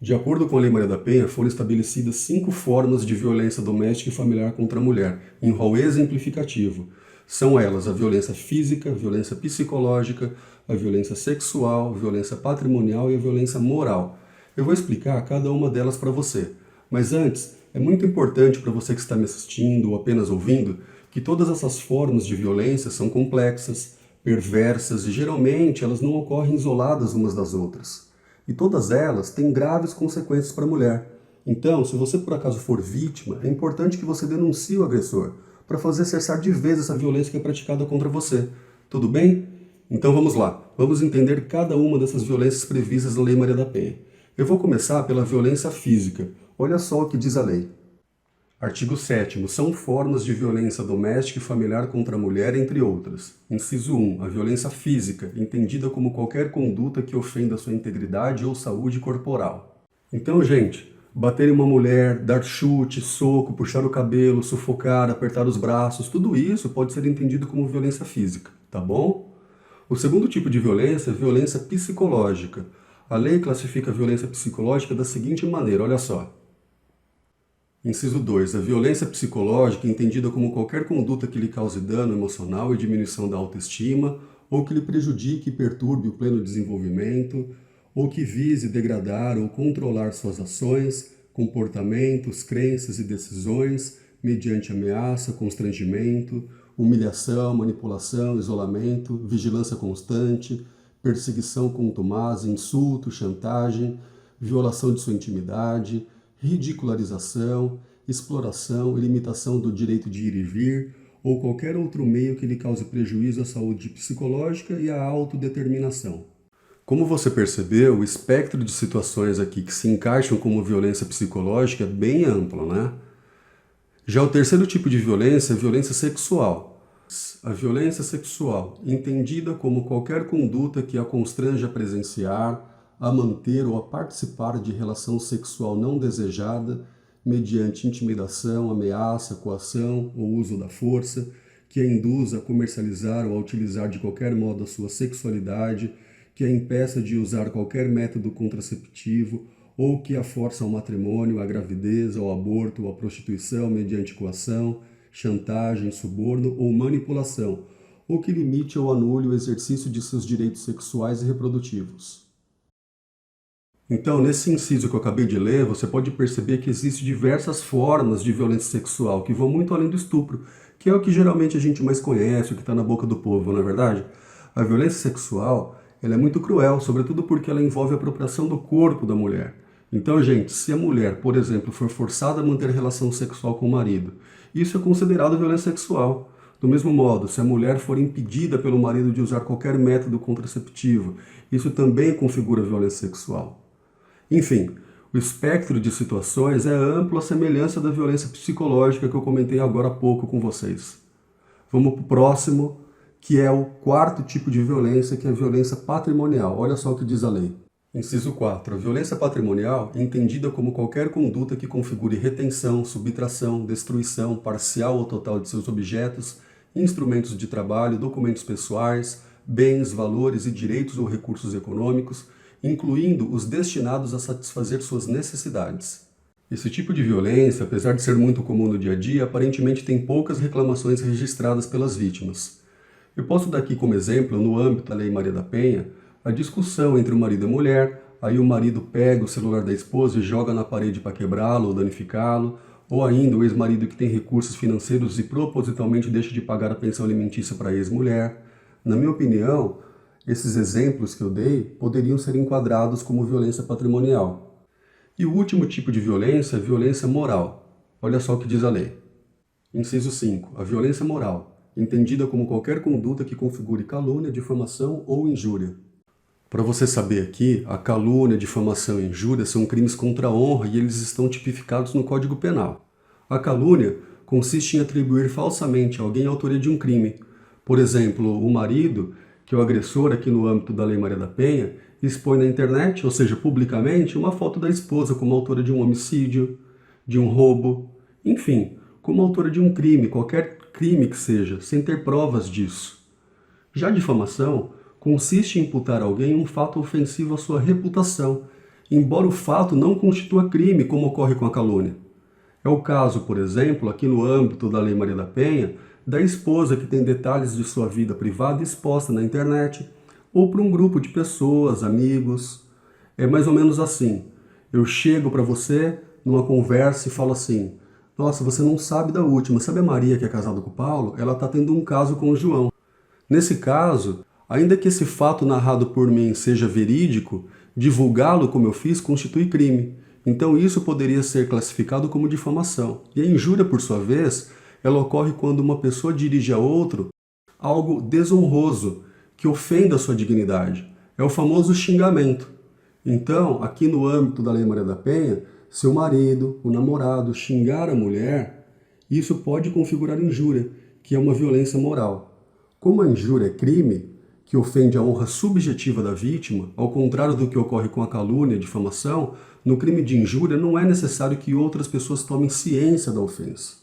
De acordo com a Lei Maria da Penha, foram estabelecidas 5 formas de violência doméstica e familiar contra a mulher, em rol exemplificativo. São elas a violência física, a violência psicológica, a violência sexual, a violência patrimonial e a violência moral. Eu vou explicar cada uma delas para você. Mas antes, é muito importante para você que está me assistindo ou apenas ouvindo, que todas essas formas de violência são complexas, perversas e geralmente elas não ocorrem isoladas umas das outras. E todas elas têm graves consequências para a mulher. Então, se você por acaso for vítima, é importante que você denuncie o agressor, para fazer cessar de vez essa violência que é praticada contra você. Tudo bem? Então vamos lá. Vamos entender cada uma dessas violências previstas na Lei Maria da Penha. Eu vou começar pela violência física. Olha só o que diz a lei. Artigo 7º. São formas de violência doméstica e familiar contra a mulher, entre outras. Inciso 1. A violência física, entendida como qualquer conduta que ofenda sua integridade ou saúde corporal. Então, gente, bater em uma mulher, dar chute, soco, puxar o cabelo, sufocar, apertar os braços, tudo isso pode ser entendido como violência física, tá bom? O segundo tipo de violência é violência psicológica. A lei classifica a violência psicológica da seguinte maneira, olha só. Inciso 2. A violência psicológica, entendida como qualquer conduta que lhe cause dano emocional e diminuição da autoestima, ou que lhe prejudique e perturbe o pleno desenvolvimento, ou que vise degradar ou controlar suas ações, comportamentos, crenças e decisões, mediante ameaça, constrangimento, humilhação, manipulação, isolamento, vigilância constante, perseguição contumaz, insulto, chantagem, violação de sua intimidade, ridicularização, exploração e limitação do direito de ir e vir, ou qualquer outro meio que lhe cause prejuízo à saúde psicológica e à autodeterminação. Como você percebeu, o espectro de situações aqui que se encaixam como violência psicológica é bem amplo, né? Já o terceiro tipo de violência é a violência sexual. A violência sexual, entendida como qualquer conduta que a constrange a presenciar, a manter ou a participar de relação sexual não desejada, mediante intimidação, ameaça, coação ou uso da força, que a induza a comercializar ou a utilizar de qualquer modo a sua sexualidade, que a impeça de usar qualquer método contraceptivo, ou que a força ao matrimônio, à gravidez, ao aborto ou à prostituição mediante coação, chantagem, suborno ou manipulação, ou que limite ou anule o exercício de seus direitos sexuais e reprodutivos. Então, nesse inciso que eu acabei de ler, você pode perceber que existem diversas formas de violência sexual que vão muito além do estupro, que é o que geralmente a gente mais conhece, o que está na boca do povo, não é verdade? A violência sexual ela é muito cruel, sobretudo porque ela envolve a apropriação do corpo da mulher. Então, gente, se a mulher, por exemplo, for forçada a manter relação sexual com o marido, isso é considerado violência sexual. Do mesmo modo, se a mulher for impedida pelo marido de usar qualquer método contraceptivo, isso também configura violência sexual. Enfim, o espectro de situações é amplo à semelhança da violência psicológica que eu comentei agora há pouco com vocês. Vamos para o próximo, que é o quarto tipo de violência, que é a violência patrimonial. Olha só o que diz a lei. Inciso 4. A violência patrimonial é entendida como qualquer conduta que configure retenção, subtração, destruição parcial ou total de seus objetos, instrumentos de trabalho, documentos pessoais, bens, valores e direitos ou recursos econômicos, incluindo os destinados a satisfazer suas necessidades. Esse tipo de violência, apesar de ser muito comum no dia a dia, aparentemente tem poucas reclamações registradas pelas vítimas. Eu posso dar aqui como exemplo, no âmbito da Lei Maria da Penha, a discussão entre o marido e a mulher, aí o marido pega o celular da esposa e joga na parede para quebrá-lo ou danificá-lo, ou ainda o ex-marido que tem recursos financeiros e propositalmente deixa de pagar a pensão alimentícia para a ex-mulher. Na minha opinião, esses exemplos que eu dei poderiam ser enquadrados como violência patrimonial. E o último tipo de violência é a violência moral. Olha só o que diz a lei. Inciso 5. A violência moral, entendida como qualquer conduta que configure calúnia, difamação ou injúria. Para você saber aqui, a calúnia, difamação e injúria são crimes contra a honra e eles estão tipificados no Código Penal. A calúnia consiste em atribuir falsamente a alguém a autoria de um crime. Por exemplo, o marido, que é o agressor aqui no âmbito da Lei Maria da Penha, expõe na internet, ou seja, publicamente, uma foto da esposa como autora de um homicídio, de um roubo, enfim, como autora de um crime, qualquer crime que seja, sem ter provas disso. Já a difamação consiste em imputar a alguém um fato ofensivo à sua reputação, embora o fato não constitua crime, como ocorre com a calúnia. É o caso, por exemplo, aqui no âmbito da Lei Maria da Penha, da esposa que tem detalhes de sua vida privada exposta na internet, ou para um grupo de pessoas, amigos. É mais ou menos assim. Eu chego para você numa conversa e falo assim: nossa, você não sabe da última. Sabe a Maria que é casada com o Paulo? Ela está tendo um caso com o João. Nesse caso, ainda que esse fato narrado por mim seja verídico, divulgá-lo como eu fiz constitui crime. Então isso poderia ser classificado como difamação. E a injúria, por sua vez, ela ocorre quando uma pessoa dirige a outro algo desonroso, que ofenda a sua dignidade. É o famoso xingamento. Então, aqui no âmbito da Lei Maria da Penha, seu marido, o namorado, xingar a mulher, isso pode configurar injúria, que é uma violência moral. Como a injúria é crime, que ofende a honra subjetiva da vítima, ao contrário do que ocorre com a calúnia e a difamação, no crime de injúria não é necessário que outras pessoas tomem ciência da ofensa.